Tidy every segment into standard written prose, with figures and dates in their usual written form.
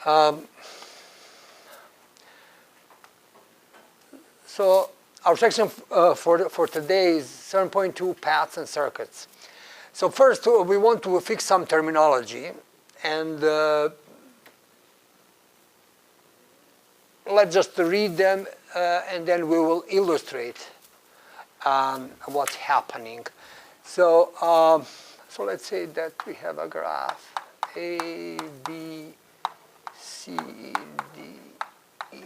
Um, so our section for today is 7.2 paths and circuits. So first we want to fix some terminology, and let's just read them and then we will illustrate what's happening. So, so let's say that we have a graph A, B, C, D, E.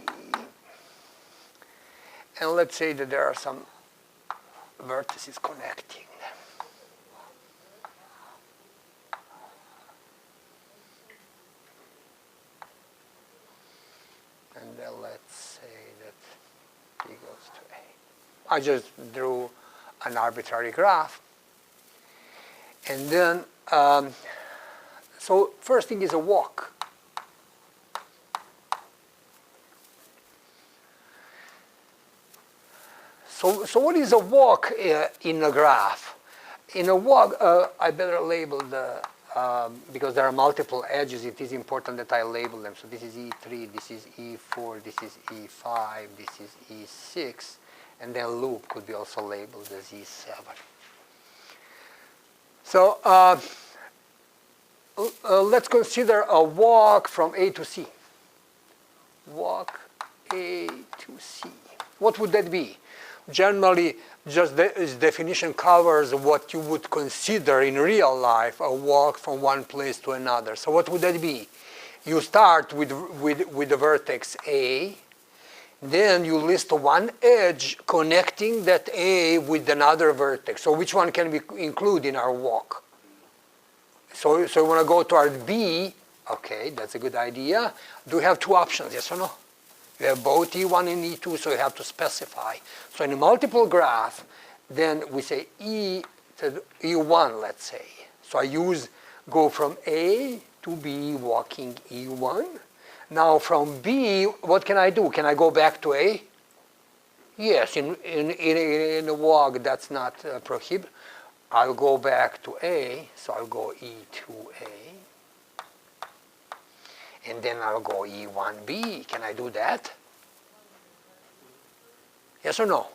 And let's say that there are some vertices connecting them. And then let's say that B goes to A. I just drew an arbitrary graph. And then, so first thing is a walk. So what is a walk in a graph? In a walk, I better label the, because there are multiple edges, it is important that I label them. So this is E3, this is E4, this is E5, this is E6, and then loop could be also labeled as E7. So let's consider a walk from A to C. Walk A to C. What would that be? Generally, just this definition covers what you would consider in real life a walk from one place to another. So what would that be? You start with the vertex A, then you list one edge connecting that A with another vertex. So which one can we include in our walk? So you want to go toward B. Okay, that's a good idea. Do we have two options, yes or no? You have both E1 and E2, so you have to specify. So in a multiple graph, then we say E to E1, let's say. So I go from A to B, walking E1. Now from B, what can I do? Can I go back to A? Yes, in a walk, that's not prohibited. I'll go back to A, so I'll go E to A. And then I'll go E1B. Can I do that? Yes or no?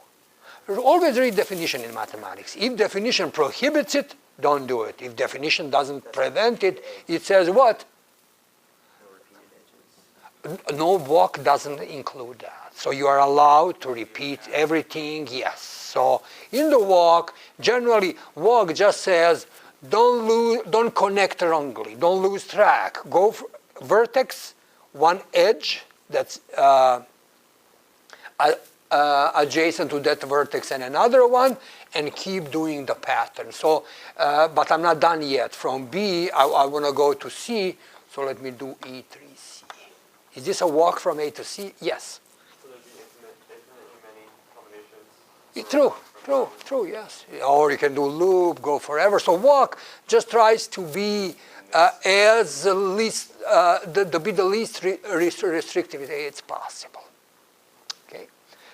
There's always read definition in mathematics. If definition prohibits it, don't do it. If definition doesn't prevent it, it says what? No walk doesn't include that. So you are allowed to repeat everything, yes. So in the walk, generally, walk just says, don't connect wrongly, don't lose track. Go for vertex, one edge that's adjacent to that vertex and another one, and keep doing the pattern. So, but I'm not done yet. From B, I want to go to C, so let me do E3C. Is this a walk from A to C? Yes. So there'd be infinitely many combinations? True, yes. Or you can do loop, go forever. So walk just tries to be as least, be the least restrictive as possible. Okay,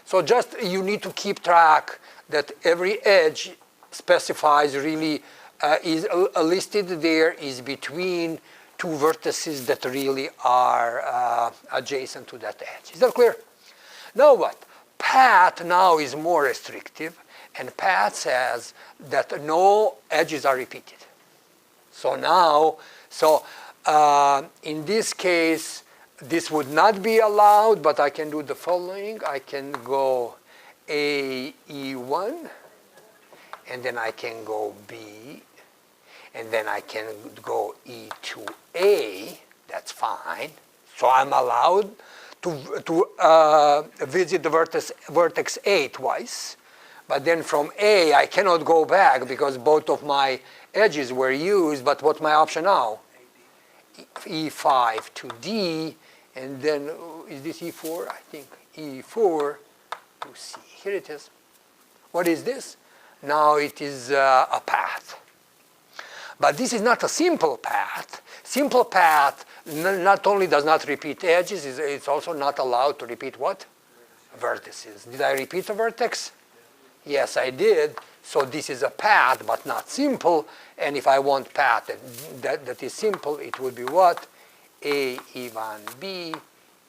so just you need to keep track that every edge specifies really is listed there is between two vertices that really are adjacent to that edge. Is that clear? Now what? Path now is more restrictive, and path says that no edges are repeated. So now, in this case, this would not be allowed, but I can do the following. I can go A, E1, and then I can go B, and then I can go E to A. That's fine. So I'm allowed to visit the vertex A twice. But then from A, I cannot go back because both of my edges were used. But what's my option now? E5 to D, and then, is this E4? I think E4 to C. Here it is. What is this? Now it is a path. But this is not a simple path. Simple path not only does not repeat edges, it's also not allowed to repeat what? Vertices. Did I repeat a vertex? Yes, I did. So this is a path, but not simple. And if I want path that is simple, it would be what? A E1B,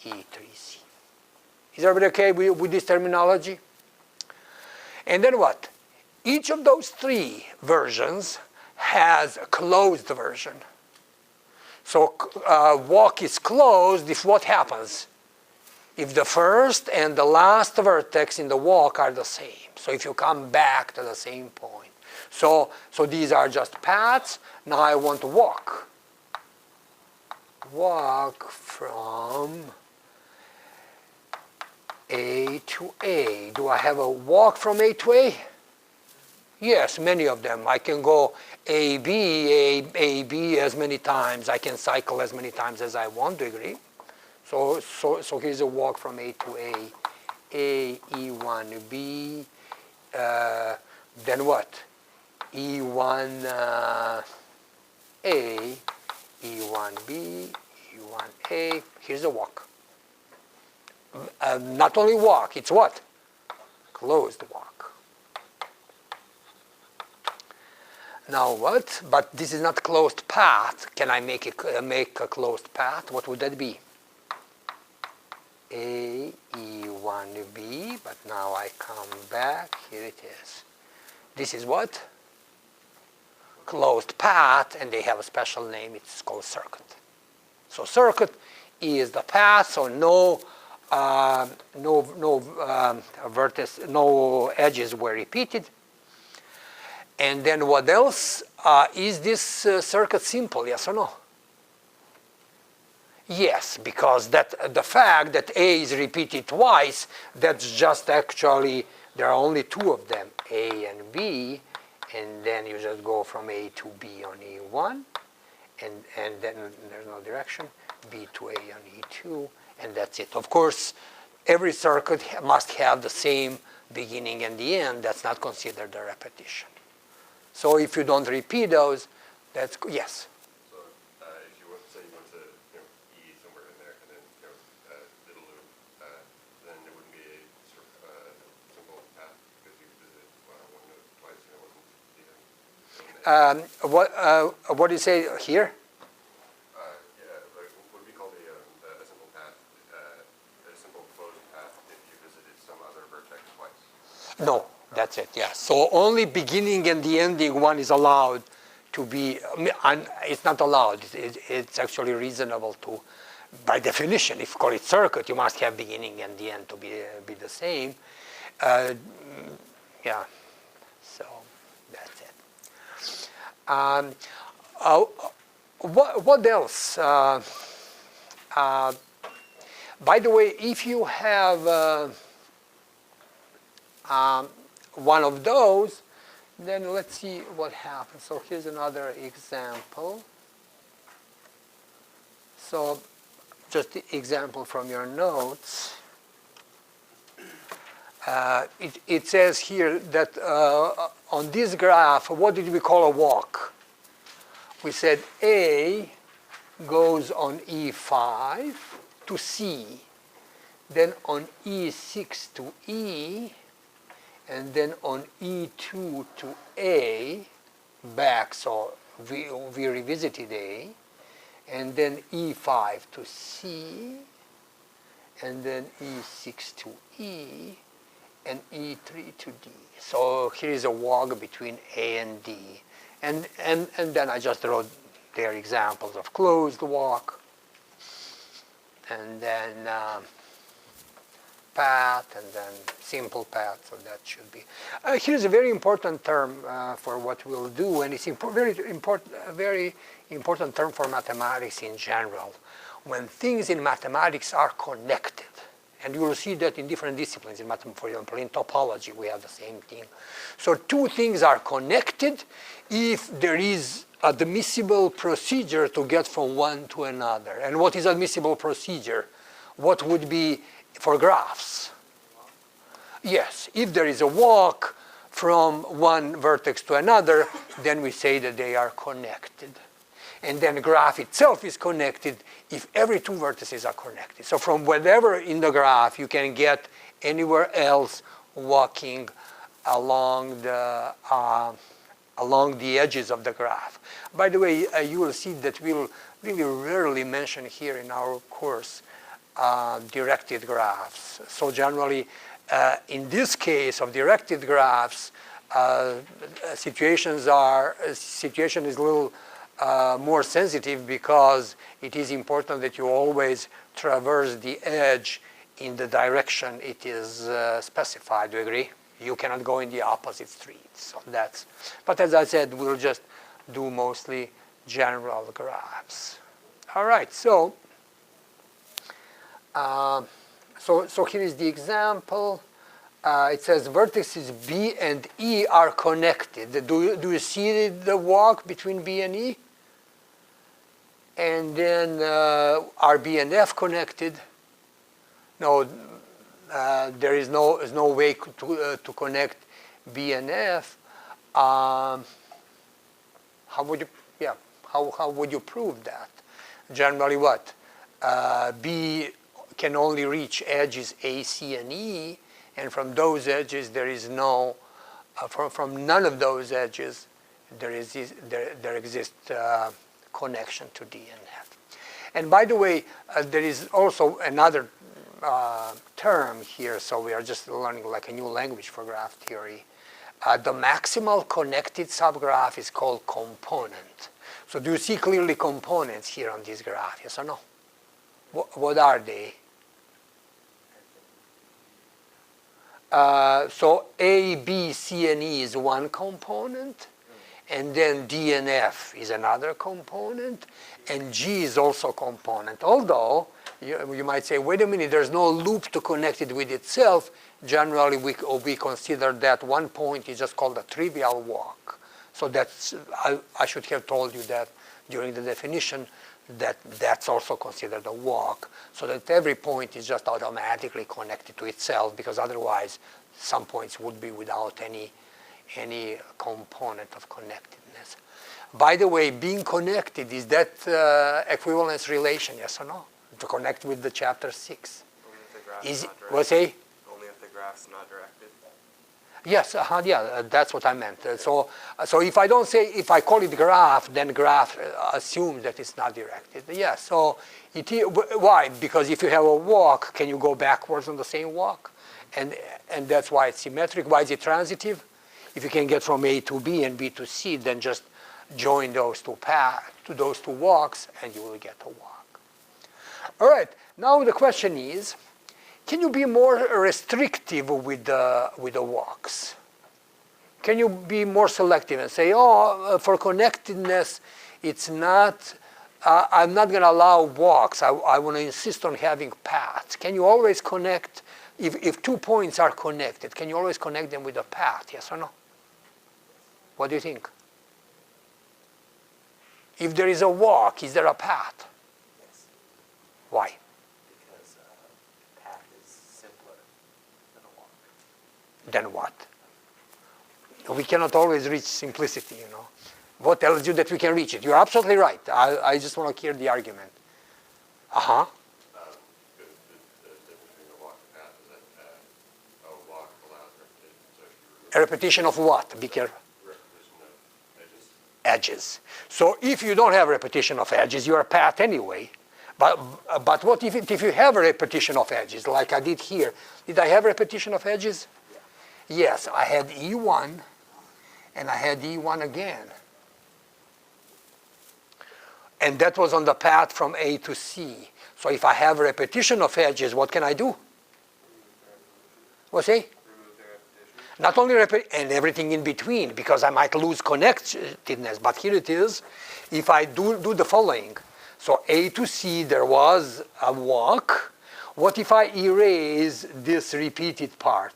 E3C. Is everybody okay with this terminology? And then what? Each of those three versions has a closed version. So walk is closed if what happens? If the first and the last vertex in the walk are the same. So if you come back to the same point. So these are just paths. Now I want to walk. Walk from A to A. Do I have a walk from A to A? Yes, many of them. I can go AB as many times. I can cycle as many times as I want, do you agree? So here's a walk from A to A, E1B, then what? E1A, E1B, E1A, here's a walk. Not only walk, it's what? Closed walk. Now what? But this is not closed path. Can I make a closed path? What would that be? A, E1B, but now I come back, here it is. This is what? Closed path, and they have a special name, it's called circuit. So circuit is the path, so no vertex, no edges were repeated. And then what else? Is this circuit simple, yes or no? Yes, because the fact that A is repeated twice, that's just actually, there are only two of them, A and B, and then you just go from A to B on E1, and then there's no direction, B to A on E2, and that's it. Of course, every circuit must have the same beginning and the end. That's not considered a repetition. So if you don't repeat those, that's, yes? So if you want, say you went to E somewhere in there, and then did a loop, then it wouldn't be a sort of simple path because you visited one node twice and it wasn't. What do you say here? Yeah, like what would be called a simple path, a simple closed path if you visited some other vertex twice. No, that's it, yeah. So only beginning and the ending one is allowed to be, it's not allowed, it's actually reasonable to, by definition, if you call it circuit, you must have beginning and the end to be the same. Yeah, so that's it. What else? By the way, if you have one of those, then let's see what happens. So here's another example. So just the example from your notes. It says here that on this graph, what did we call a walk? We said A goes on E5 to C, then on E6 to E, and then on E2 to A, back, so we revisited A, and then E5 to C, and then E6 to E, and E3 to D. So here is a walk between A and D. And then I just wrote their examples of closed walk, and then path, and then simple path, so that should be. Here's a very important term for what we'll do, and it's a very important term for mathematics in general. When things in mathematics are connected, and you will see that in different disciplines, for example, in topology, we have the same thing. So two things are connected if there is admissible procedure to get from one to another. And what is admissible procedure? What would be for graphs? Yes, if there is a walk from one vertex to another, then we say that they are connected. And then the graph itself is connected if every two vertices are connected. So from whatever in the graph, you can get anywhere else walking along the edges of the graph. By the way, you will see that we'll really rarely mentioned here in our course, directed graphs. So generally, in this case of directed graphs, situation is a little more sensitive because it is important that you always traverse the edge in the direction it is specified. Do you agree? You cannot go in the opposite street. So but as I said, we'll just do mostly general graphs. All right, so here is the example. It says vertices B and E are connected. Do you see the walk between B and E? And then are B and F connected? No, there is no way to connect B and F. How would you prove that? Generally, what? B can only reach edges A, C, and E, and from those edges there is no. From none of those edges there exists connection to D and F. And by the way, there is also another term here, so we are just learning like a new language for graph theory. The maximal connected subgraph is called component. So do you see clearly components here on this graph, yes or no? What are they? So A, B, C, and E is one component, and then D and F is another component, and G is also a component. Although, you might say, wait a minute, there's no loop to connect it with itself. Generally, we consider that one point is just called a trivial walk. So I should have told you that during the definition, that's also considered a walk, so that every point is just automatically connected to itself, because otherwise some points would be without any component of connectedness. By the way, being connected, is that equivalence relation, yes or no? To connect with the chapter 6. Only if the graph's Is not directed. what's a? Only if the graph's not directed. Yes, that's what I meant. So if I call it graph, then graph assumes that it's not directed. Yes. So why? Because if you have a walk, can you go backwards on the same walk? And that's why it's symmetric. Why is it transitive? If you can get from A to B and B to C, then just join those two walks, and you will get a walk. All right. Now the question is, can you be more restrictive with the walks? Can you be more selective and say, for connectedness, it's not, I'm not going to allow walks. I want to insist on having paths. Can you always connect, if 2 points are connected, can you always connect them with a path, yes or no? What do you think? If there is a walk, is there a path? Yes. Why? Then what? We cannot always reach simplicity, you know. What tells you that we can reach it? You're absolutely right. I just want to hear the argument. The difference between a walk and a path is that a walk allows repetition. So if you A repetition of what? Be careful. repetition of edges. Edges. So if you don't have repetition of edges, you're a path anyway. But what if you have a repetition of edges, like I did here? Did I have repetition of edges? Yes, I had E1, and I had E1 again. And that was on the path from A to C. So if I have a repetition of edges, what can I do? What's it? Not only and everything in between, because I might lose connectedness. But here it is. If I do the following. So A to C, there was a walk. What if I erase this repeated part?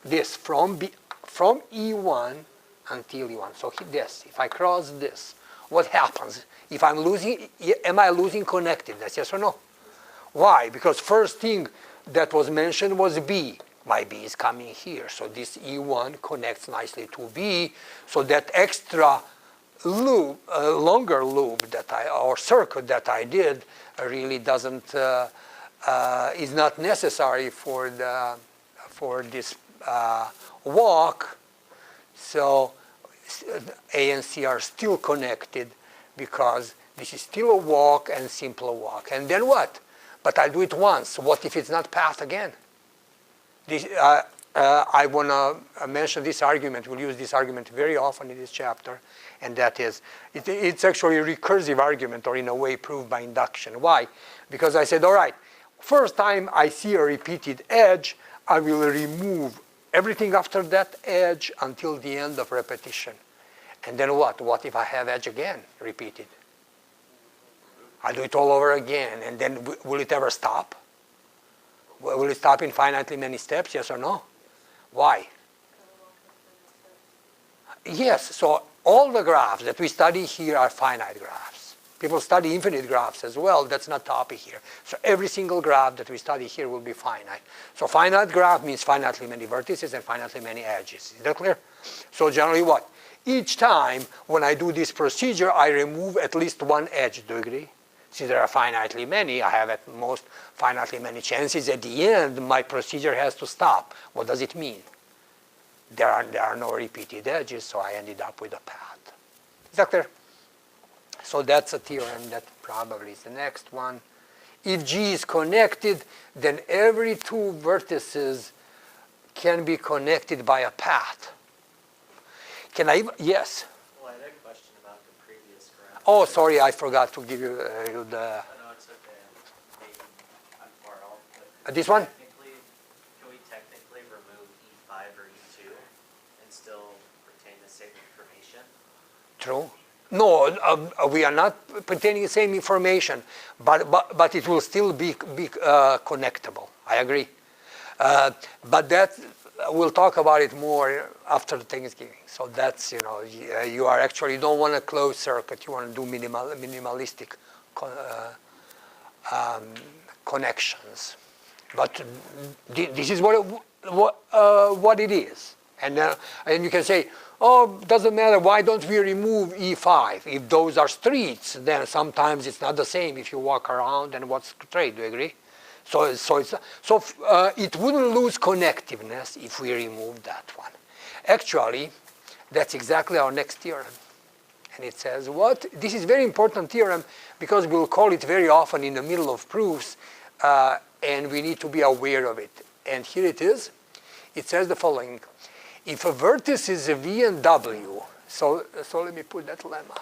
This from E1 until E1. So this, if I cross this, what happens? If I'm losing, am I losing connectedness, yes or no? Why? Because first thing that was mentioned was B. My B is coming here. So this E1 connects nicely to B. So that extra loop, longer loop or circuit that I did really doesn't, is not necessary for this walk. So A and C are still connected because This is still a walk and simple walk. And then what? But I'll do it once. What if it's not path again? This, I want to mention this argument. We'll use this argument very often in this chapter. And that is, it's actually a recursive argument, or in a way proved by induction. Why? Because I said, all right, first time I see a repeated edge, I will remove everything after that edge until the end of repetition. And then what? What if I have edge again, repeated? I'll do it all over again, and then will it ever stop? Will it stop infinitely many steps, yes or no? Why? Yes, so all the graphs that we study here are finite graphs. People study infinite graphs as well. That's not topic here. So every single graph that we study here will be finite. So finite graph means finitely many vertices and finitely many edges. Is that clear? So generally what? Each time when I do this procedure, I remove at least one edge. Do you agree? Since there are finitely many, I have at most finitely many chances. At the end, my procedure has to stop. What does it mean? There are no repeated edges, so I ended up with a path. Is that clear? So that's a theorem that probably is the next one. If G is connected, then every two vertices can be connected by a path. Can I? Yes. Well, I had a question about the previous graph. Oh, sorry, I forgot to give you the. I know it's okay. Maybe I'm far off. But This one? Can we technically remove E5 or E2 and still retain the same information? True. No, we are not pertaining the same information, but it will still be connectable. I agree. But that we'll talk about it more after Thanksgiving. So that's, you are actually don't want a closed circuit. You want to do minimalistic connections. But this is what it is. And you can say, oh, doesn't matter, why don't we remove E5? If those are streets, then sometimes it's not the same if you walk around and what's straight, do you agree? So it wouldn't lose connectiveness if we remove that one. Actually, that's exactly our next theorem. And it says what? This is a very important theorem because we'll call it very often in the middle of proofs, and we need to be aware of it. And here it is. It says the following. If a vertex is a V and W, so let me put that lemma.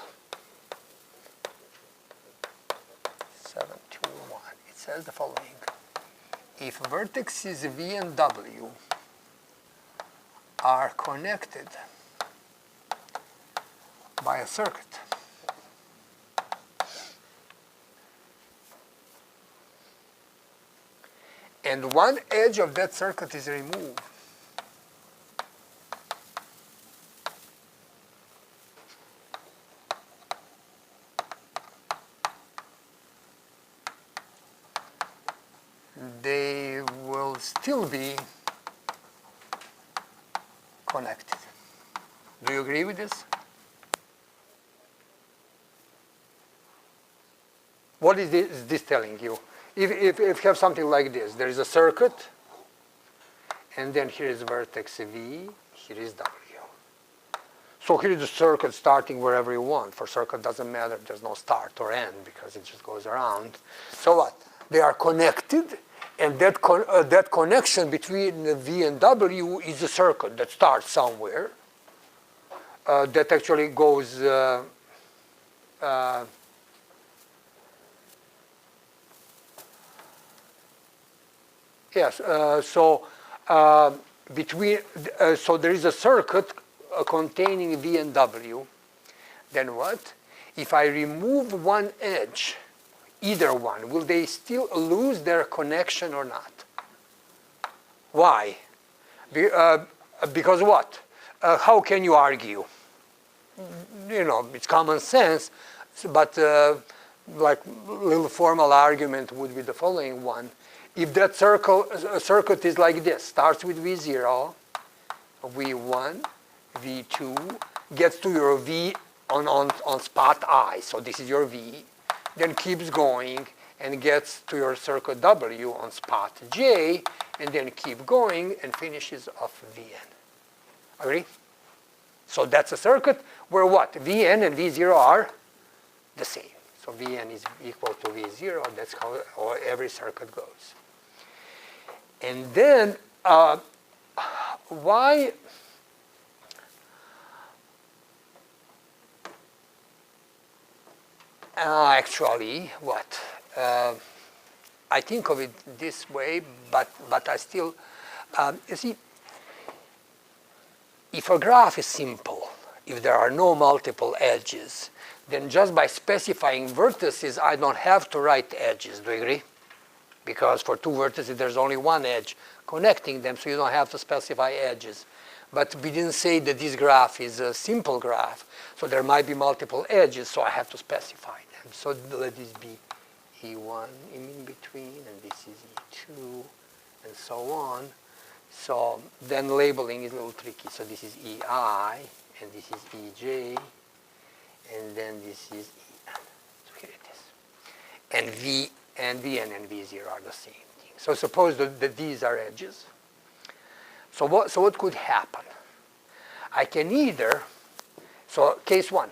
721. It says the following. If vertices V and W are connected by a circuit, and one edge of that circuit is removed, they will still be connected. Do you agree with this? What is this telling you? If you have something like this, there is a circuit, and then here is vertex V, here is W. So here is the circuit starting wherever you want. For circuit doesn't matter, there's no start or end because it just goes around. So what? They are connected, and that connection between the V and W is a circuit that starts somewhere. That actually goes yes. So there is a circuit containing V and W. Then what? If I remove one edge, either one, will they still lose their connection or not? Why? Because what? How can you argue? It's common sense, but like little formal argument would be the following one. If that circuit is like this, starts with V0, V1, V2, gets to your V on spot I, so this is your V, then keeps going and gets to your circuit W on spot J, and then keep going and finishes off Vn. Agree? So that's a circuit where what? Vn and V0 are the same. So Vn is equal to V0. That's how every circuit goes. And then why? Actually, what? I think of it this way, but I still, you see, if a graph is simple, if there are no multiple edges, then just by specifying vertices, I don't have to write edges. Do you agree? Because for two vertices, there's only one edge connecting them, so you don't have to specify edges. But we didn't say that this graph is a simple graph, so there might be multiple edges, so I have to specify them. So let this be E1 in between, and this is E2, and so on. So then labeling is a little tricky. So this is EI, and this is EJ, and then this is EN. So here it is. And V and Vn and V0 are the same thing. So suppose that these are edges. So what could happen? I can either, so case one,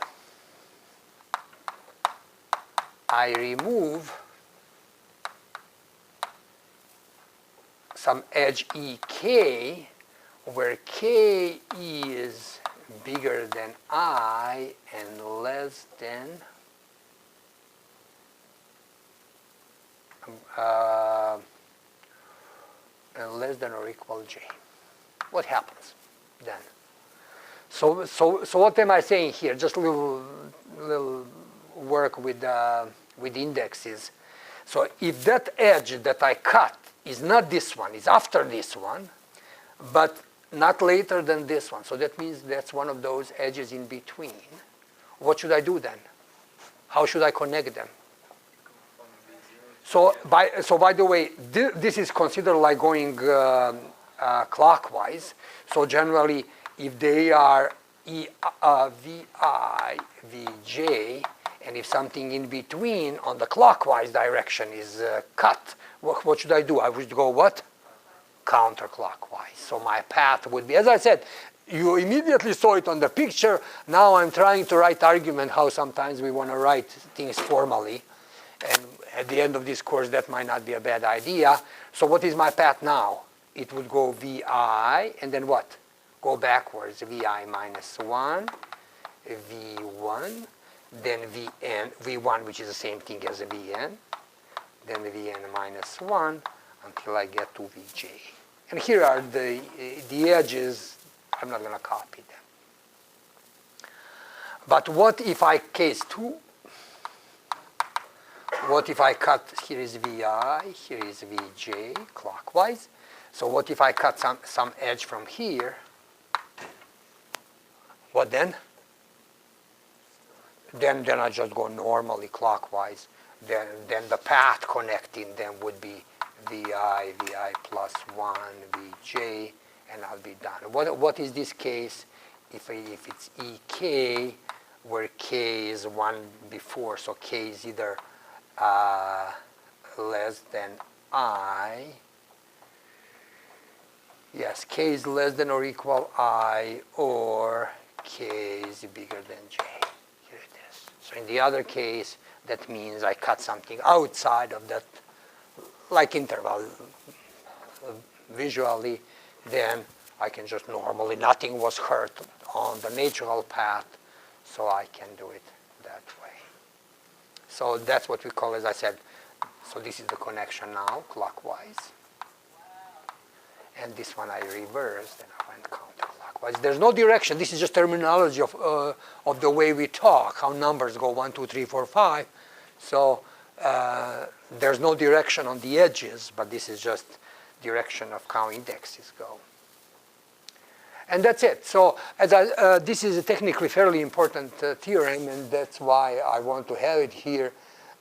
I remove some edge EK, where K is bigger than I and less than or equal J. What happens then? So what am I saying here? Just a little work with indexes. So if that edge that I cut is not this one, is after this one, but not later than this one, so that means that's one of those edges in between. What should I do then? How should I connect them? So by the way, this is considered like going clockwise. So generally, if they are VI, VJ, and if something in between on the clockwise direction is cut, what should I do? I would go what? Counterclockwise. So my path would be, as I said, you immediately saw it on the picture. Now I'm trying to write argument how sometimes we want to write things formally. And at the end of this course, that might not be a bad idea. So what is my path now? It would go VI, and then what? Go backwards, VI minus 1, V1, then Vn, V1, which is the same thing as a Vn, then Vn minus 1, until I get to Vj. And here are the edges. I'm not going to copy them. But what if I case 2? What if I cut, here is Vi, here is Vj, clockwise. So what if I cut some edge from here? What then? Then I just go normally clockwise. Then the path connecting them would be Vi plus 1, Vj, and I'll be done. What is this case if it's Ek, where K is 1 before, so K is either less than I. Yes, K is less than or equal I, or K is bigger than J. Here it is. So in the other case, that means I cut something outside of that, like interval, visually, then I can just normally, nothing was hurt on the natural path, so I can do it that way. So that's what we call, as I said, so this is the connection now, clockwise. And this one I reversed, and I went counterclockwise. There's no direction. This is just terminology of the way we talk, how numbers go 1, 2, 3, 4, 5. So there's no direction on the edges, but this is just direction of how indexes go. And that's it. So this is a technically fairly important theorem, and that's why I want to have it here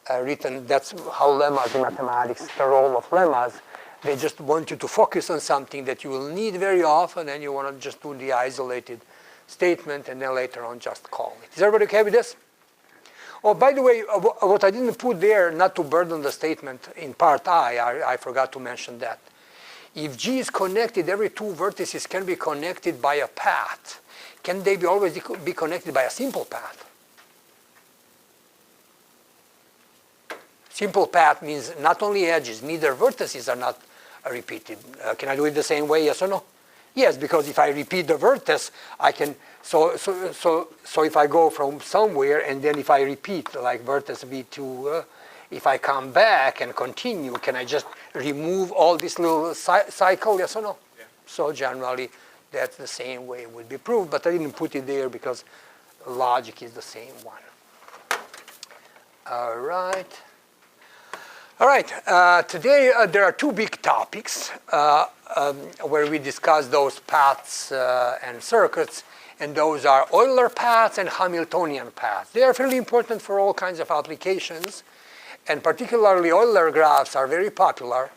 written. That's how lemmas in mathematics, the role of lemmas. They just want you to focus on something that you will need very often, and you want to just do the isolated statement, and then later on just call it. Is everybody okay with this? Oh, by the way, what I didn't put there, not to burden the statement in part I forgot to mention that. If G is connected, every two vertices can be connected by a path. Can they always be connected by a simple path? Simple path means not only edges, neither vertices are not repeated. Can I do it the same way, yes or no? Yes, because if I repeat the vertex, I can, so if I go from somewhere and then if I repeat like vertex V2, if I come back and continue, can I just remove all this little cycle, yes or no? Yeah. So generally, that's the same way it would be proved, but I didn't put it there because logic is the same one. All right. All right, today there are two big topics where we discuss those paths and circuits, and those are Euler paths and Hamiltonian paths. They are fairly important for all kinds of applications, and particularly Euler graphs are very popular,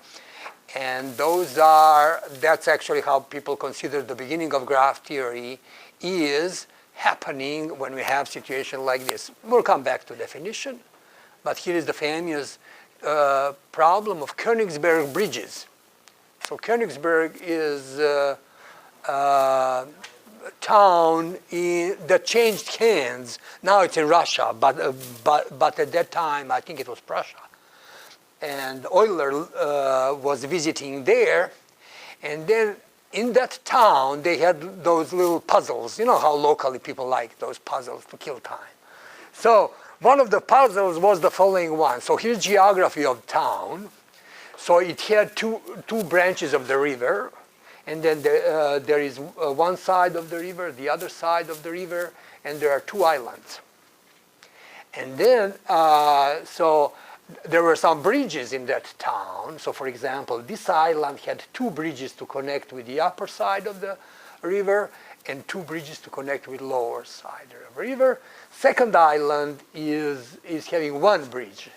and that's actually how people consider the beginning of graph theory is happening when we have situation like this. We'll come back to definition, but here is the famous problem of Königsberg bridges. So Königsberg is a town that changed hands. Now it's in Russia, but at that time I think it was Prussia. And Euler was visiting there, and then in that town they had those little puzzles. You know how locally people like those puzzles to kill time. So one of the puzzles was the following one. So here's geography of town. So it had two branches of the river, and then there is one side of the river, the other side of the river, and there are two islands. And then, so there were some bridges in that town. So for example, this island had two bridges to connect with the upper side of the river, and two bridges to connect with lower side of the river. Second island is having one bridge.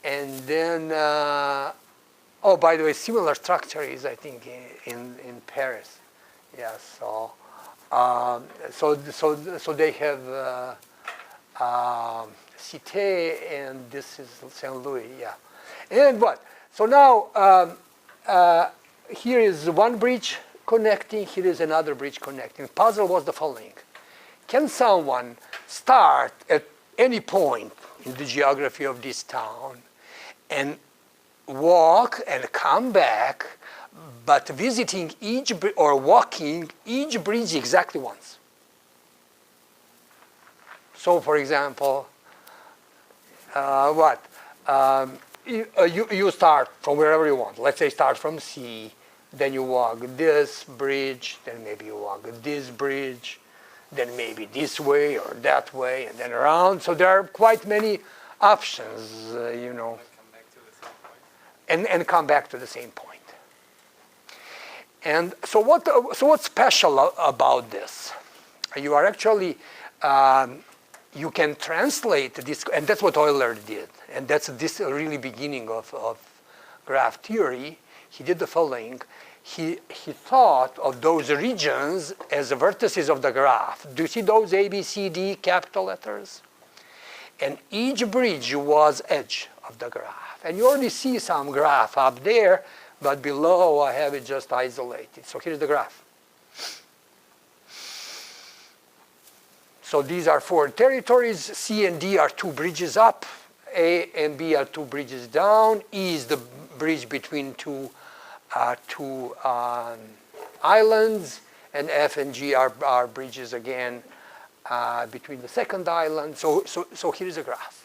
And then, oh, by the way, similar structure is, I think, in Paris. Yeah, so they have Cité, and this is Saint Louis, yeah. And what? So now, here is one bridge connecting, here is another bridge connecting. Puzzle was the following. Can someone start at any point in the geography of this town and walk and come back, but visiting or walking each bridge exactly once? So for example, you start from wherever you want. Let's say start from C, then you walk this bridge, then maybe you walk this bridge, then maybe this way or that way, and then around. So there are quite many options, you know. And come back to the same point. And so what's special about this? You are actually, you can translate this, and that's what Euler did. And that's this really beginning of graph theory. He did the following. He thought of those regions as the vertices of the graph. Do you see those A, B, C, D capital letters? And each bridge was edge of the graph. And you already see some graph up there, but below I have it just isolated. So here's the graph. So these are four territories. C and D are two bridges up. A and B are two bridges down. E is the bridge between two islands, and F and G are bridges again between the second island. So here's a graph.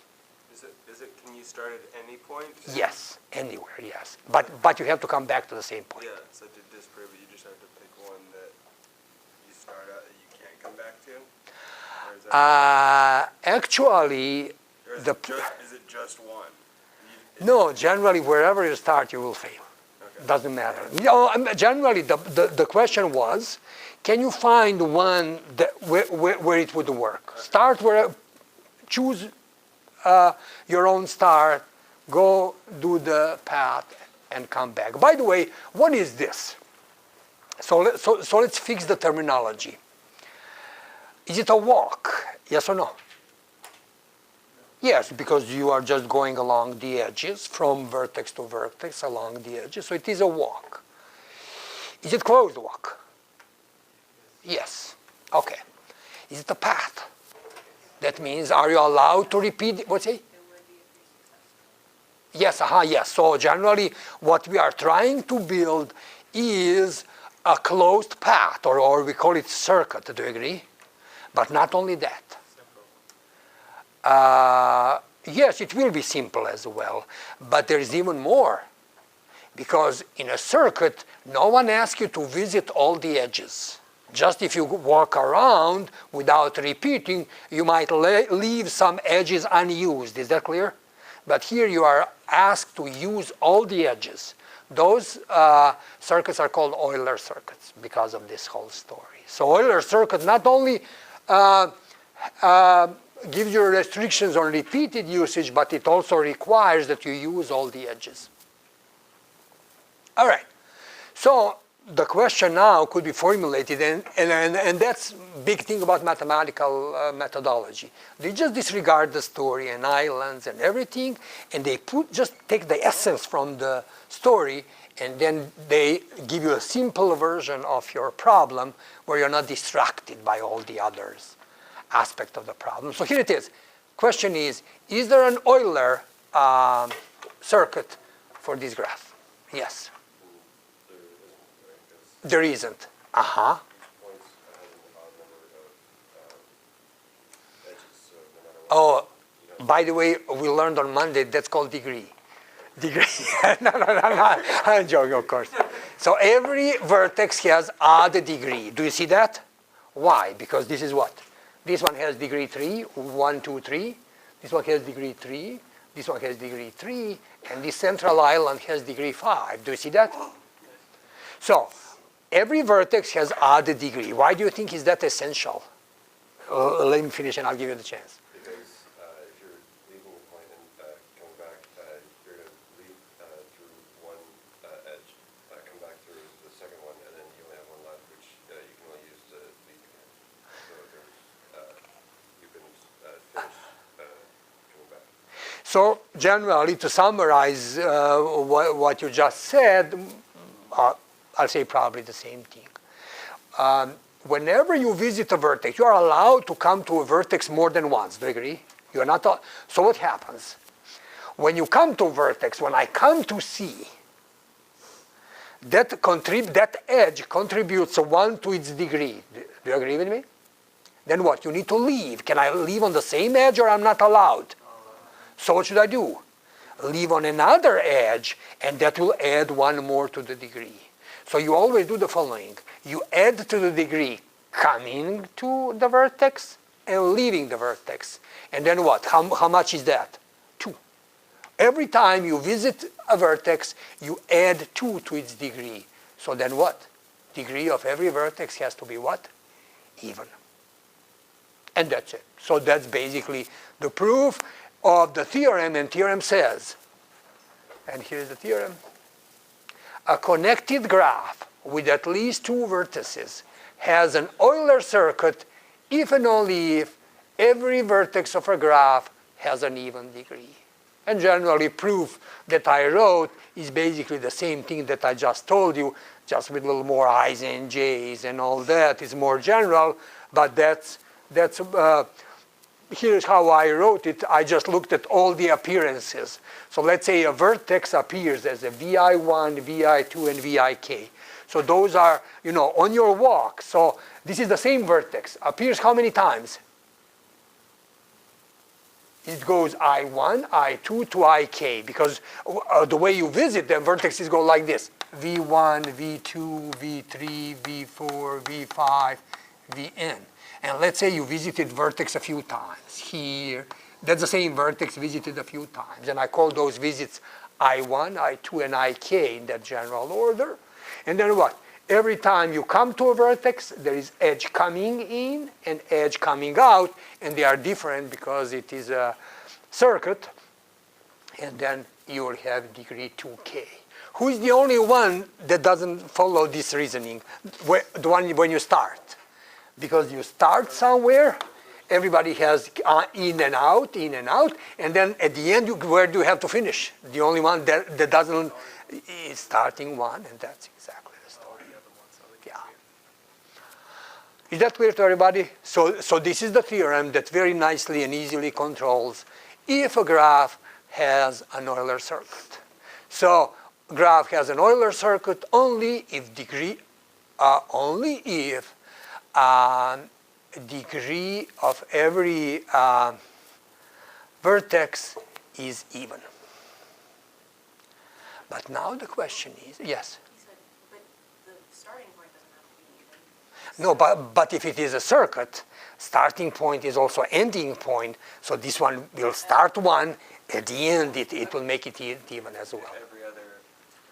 Can you start at any point? Yes, anywhere, yes. But you have to come back to the same point. Yeah, so to disprove it, you just have to pick one that you start out that you can't come back to? Or is that Actually, or is it just one? No, generally wherever you start, you will fail. Okay. Doesn't matter. You know, generally, the question was, can you find one where it would work? Start where, choose your own start, go do the path, and come back. By the way, what is this? So let's fix the terminology. Is it a walk? Yes or no? Yes, because you are just going along the edges, from vertex to vertex along the edges, so it is a walk. Is it closed walk? Yes. Okay. Is it a path? That means, are you allowed to repeat, what's it? It would be Yes, yes. So generally, what we are trying to build is a closed path, or we call it circuit, do you agree? But not only that. Yes, it will be simple as well, but there is even more. Because in a circuit, no one asks you to visit all the edges. Just if you walk around without repeating, you might leave some edges unused. Is that clear? But here you are asked to use all the edges. Those circuits are called Euler circuits because of this whole story. So Euler circuit not only gives you restrictions on repeated usage, but it also requires that you use all the edges. All right. So the question now could be formulated, and that's big thing about mathematical methodology. They just disregard the story and islands and everything, and they just take the essence from the story, and then they give you a simple version of your problem where you're not distracted by all the others aspect of the problem. So here it is. Question is there an Euler circuit for this graph? Yes. There isn't. Uh-huh. Oh, by the way, we learned on Monday that's called degree. Degree. No, I'm joking, of course. So every vertex has odd degree. Do you see that? Why? Because this is what? This one has degree 3, 1, 2, 3. This one has degree 3. This one has degree 3. And this central island has degree 5. Do you see that? So every vertex has odd degree. Why do you think is that essential? Let me finish and I'll give you the chance. Because if you're leaving a point and coming back, you're going to leave through one edge, come back through the second one, and then you only have one left, which you can only use to leave again. So you can finish coming back. So generally, to summarize what you just said, I'll say probably the same thing. Whenever you visit a vertex, you are allowed to come to a vertex more than once. Do you agree? You are not. So what happens? When you come to a vertex, when I come to C, that edge contributes 1 to its degree. Do you agree with me? Then what? You need to leave. Can I leave on the same edge or I'm not allowed? So what should I do? Leave on another edge, and that will add 1 more to the degree. So you always do the following. You add to the degree coming to the vertex and leaving the vertex. And then what? How much is that? 2. Every time you visit a vertex, you add 2 to its degree. So then what? Degree of every vertex has to be what? Even. And that's it. So that's basically the proof of the theorem, and theorem says, and here's the theorem, a connected graph with at least 2 vertices has an Euler circuit if and only if every vertex of a graph has an even degree. And generally, proof that I wrote is basically the same thing that I just told you, just with a little more i's and j's and all that. It's more general, but here's how I wrote it. I just looked at all the appearances. So let's say a vertex appears as a VI1, VI2, and VIK. So those are, on your walk. So this is the same vertex. Appears how many times? It goes I1, I2 to IK, because the way you visit them, vertices go like this. V1, V2, V3, V4, V5, Vn. And let's say you visited vertex a few times here. That's the same vertex visited a few times. And I call those visits I1, I2, and IK in that general order. And then what? Every time you come to a vertex, there is edge coming in and edge coming out. And they are different because it is a circuit. And then you will have degree 2K. Who is the only one that doesn't follow this reasoning? The one when you start. Because you start somewhere, everybody has in and out, and then at the end, where do you have to finish? The only one that doesn't is starting one, and that's exactly the story. Yeah. Is that clear to everybody? So this is the theorem that very nicely and easily controls if a graph has an Euler circuit. So graph has an Euler circuit only if degree of every vertex is even. But now the question is, yes? You said, but the starting point doesn't have to be even. No, but if it is a circuit, starting point is also ending point, so this one will start one, at the end it will make it even as well. Every other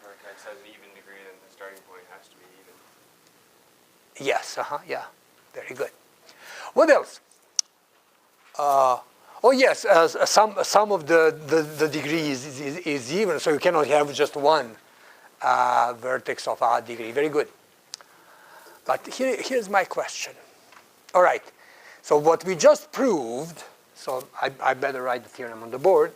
vertex has an even degree, and the starting point has to be even. Yes, yeah, very good. What else? Oh yes, some of the degrees is even, so you cannot have just one vertex of odd degree. Very good. But here's my question. All right, so what we just proved, so I better write the theorem on the board.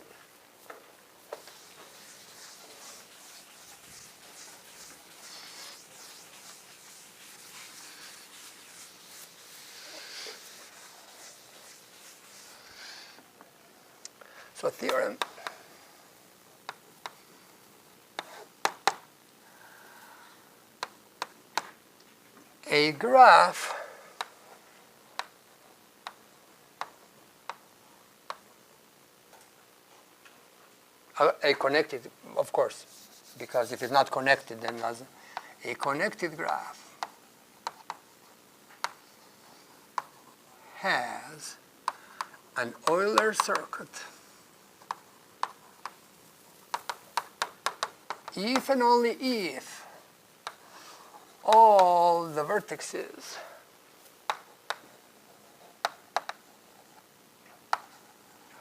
So theorem. A graph a connected, of course, because if it's not connected, then doesn't. A connected graph has an Euler circuit if and only if all the vertices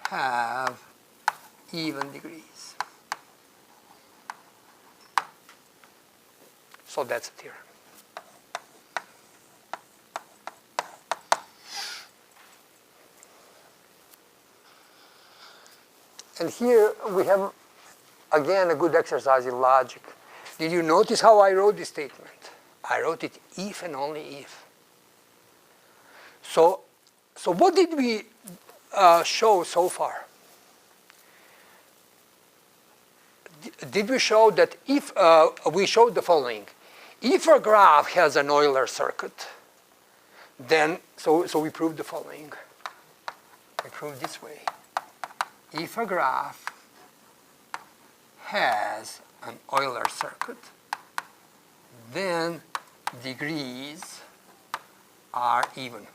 have even degrees. So that's a theorem. And here we have, again, a good exercise in logic. Did you notice how I wrote this statement? I wrote it if and only if. So what did we show so far? Did we show that if, we showed the following. If a graph has an Euler circuit, then, so we proved the following. We proved this way. If a graph has an Euler circuit, then degrees are even.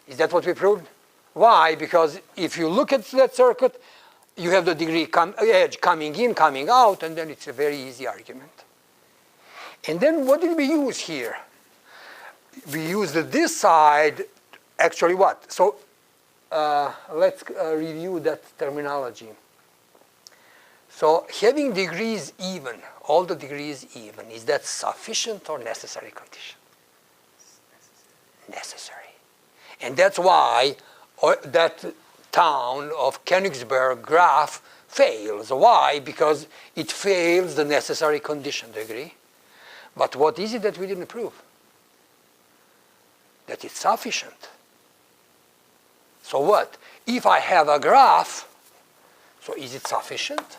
Is that what we proved? Why? Because if you look at that circuit, you have the degree edge coming in, coming out, and then it's a very easy argument. And then what did we use here? We used this side, actually what? So let's review that terminology. So having degrees even, all the degrees even, is that sufficient or necessary condition? Necessary. And that's why that town of Königsberg graph fails. Why? Because it fails the necessary condition, do you agree? But what is it that we didn't prove? That it's sufficient. So what? If I have a graph, so is it sufficient?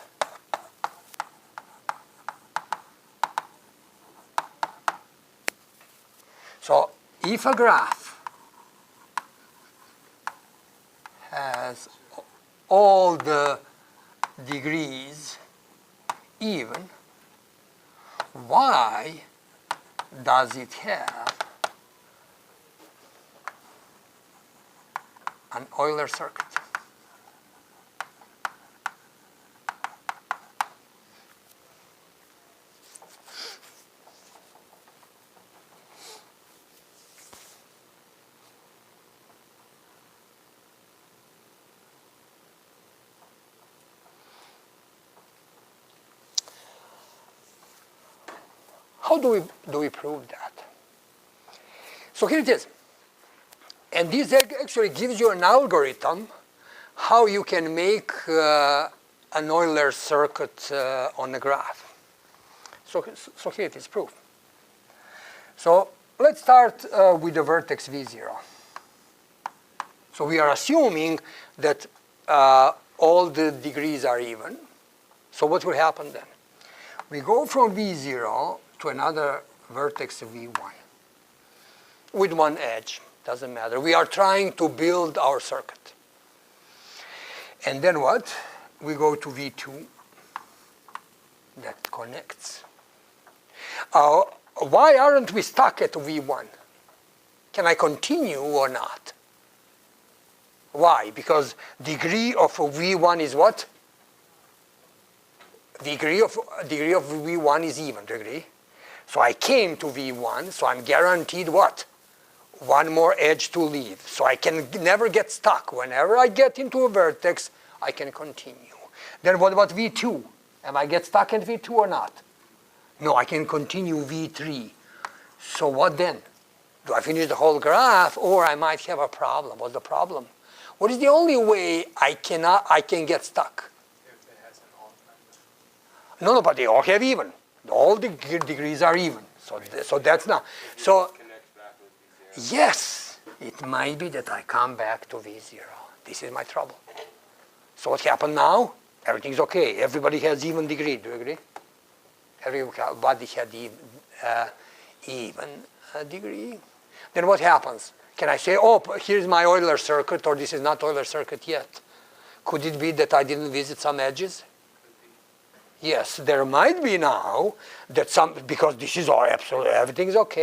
So if a graph has all the degrees even, why does it have an Euler circuit? How do we prove that? So here it is. And this actually gives you an algorithm how you can make an Euler circuit on a graph. So here it is, proof. So let's start with the vertex V0. So we are assuming that all the degrees are even. So what will happen then? We go from V0 to another vertex V1 with one edge. Doesn't matter. We are trying to build our circuit. And then what? We go to V2. That connects. Why aren't we stuck at V1? Can I continue or not? Why? Because degree of V1 is what? Degree of V1 is even degree. So I came to V1, so I'm guaranteed what? One more edge to leave. So I can never get stuck. Whenever I get into a vertex, I can continue. Then what about V2? Am I get stuck at V2 or not? No, I can continue V3. So what then? Do I finish the whole graph, or I might have a problem? What's the problem? What is the only way I can get stuck? If it has an all-time. No, but they all have even. All the degrees are even. So that's not. So Connects back with V0. yes, it might be that I come back to V0. This is my trouble. So what happened now? Everything's okay. Everybody has even degree. Do you agree? Everybody had even degree. Then what happens? Can I say, oh, here's my Euler circuit, or this is not Euler circuit yet? Could it be that I didn't visit some edges? Yes, there might be now that some, because this is all absolutely, everything's okay.